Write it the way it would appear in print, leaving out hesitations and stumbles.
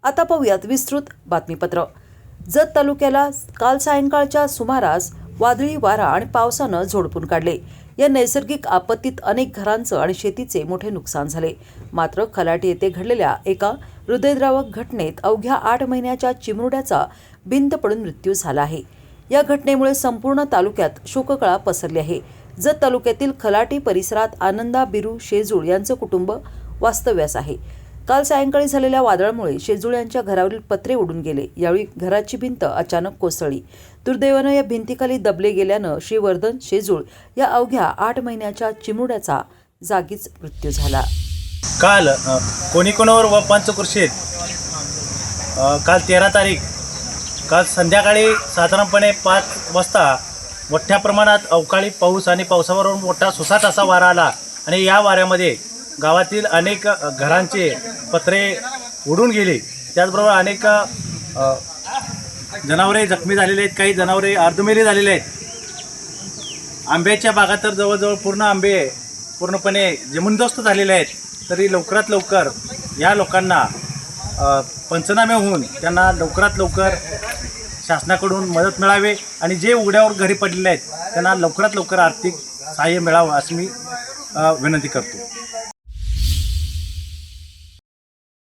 आता पाहूयात विस्तृत बातमीपत्र। जत तालुक्याला काल सायंकाळच्या सुमारास वादळी वारा आणि पावसानं झोडपून काढले। या नैसर्गिक आपत्तीत अनेक घरांचं आणि शेतीचे मोठे नुकसान झाले। मात्र खलाटी येथे घडलेल्या एका हृदयद्रावक घटनेत अवघ्या 8 महिन्याच्या चिमुरड्याचा भिंत पडून मृत्यू झाला आहे। या घटनेमुळे संपूर्ण तालुक्यात शोककळा पसरली आहे। जत तालुक्यातील खलाटी परिसरात आनंदा बिरू शेजूळ यांचं कुटुंब वास्तव्यास आहे। काल सायंकाळी झालेल्या वादळामुळे शेजूळ यांच्या घरावरील पत्रे उडून गेले। यावेळी घराची भिंत अचानक कोसळली। दुर्दैवानं या भिंतीखाली दबले गेल्यानं श्रीवर्धन शेजूळ या अवघ्या 8 महिन्याच्या चिमुरड्याचा जागीच मृत्यू झाला। काल कोणीकोणावर व पंचकृषीत काल 13 तारीख काल संध्याकाळी साधारणपणे 5 वाजता मोठ्या प्रमाणात अवकाळी पाऊस आणि पावसावरून मोठा सुसाट असा वारा आला आणि या वाऱ्यामध्ये गावातील अनेक घरांचे पत्रे उडून गेले। त्याचबरोबर अनेक जनावरे जखमी झालेले आहेत, काही जनावरे अर्धमेली झालेले आहेत। आंब्याच्या बागात तर जवळजवळ पूर्ण आंबे पूर्णपणे जमीनदोस्त झालेले आहेत। तरी लवकरात लवकर या लोकांना पंचनामे होऊन त्यांना लवकरात लवकर शासनाकडून मदत मिळावी आणि जे उघड्यावर घरी पडलेले आहेत त्यांना लवकरात लवकर आर्थिक सहाय्य मिळावं अशी मी विनंती करतो।